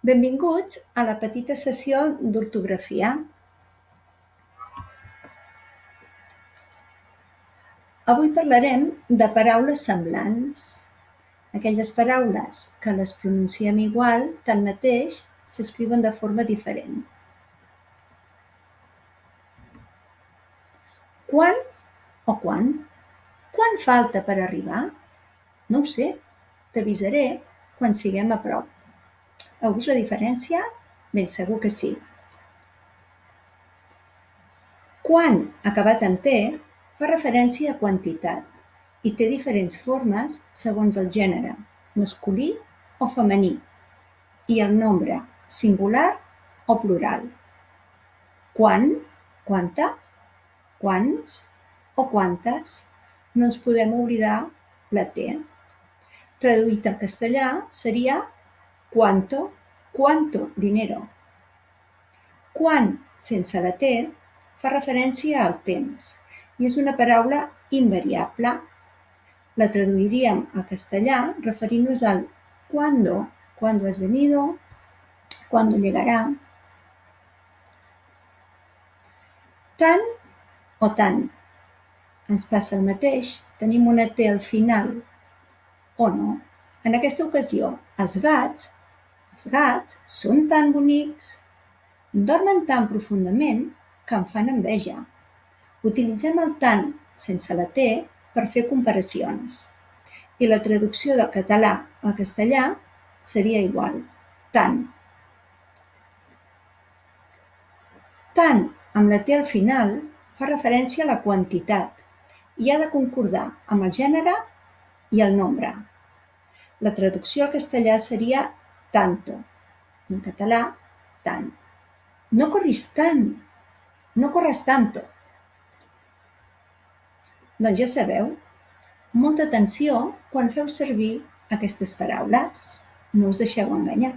Benvinguts a la petita sessió d'ortografia. Avui parlarem de paraules semblants. Aquelles paraules que les pronunciem igual, tanmateix, s'escriuen de forma diferent. Quan o quan? Quan falta per arribar? No ho sé, t'avisaré quan siguem a prop. Heu vist la diferència? Ben segur que sí. Quan, acabat amb T, fa referència a quantitat i té diferents formes segons el gènere, masculí o femení, i el nombre, singular o plural. Quan, quanta, quants o quantes, no ens podem oblidar la T. Traduït al castellà seria cuánto, cuánto dinero. Quan, sense la T, fa referència al temps i és una paraula invariable. La traduiríem al castellà referint-nos al cuándo, cuándo has venido, cuándo llegará. Tant o tant. Ens passa el mateix, tenim una T al final o no. En aquesta ocasió, els gats són tan bonics, dormen tan profundament que em fan enveja. Utilitzem el tant sense la T per fer comparacions. I la traducció del català al castellà seria igual, tant. Tant amb la T al final fa referència a la quantitat i ha de concordar amb el gènere i el nombre. La traducció al castellà seria tanto. En català, tant. No corris tant, no corres tanto. Doncs ja sabeu, molta atenció quan feu servir aquestes paraules. No us deixeu enganyar.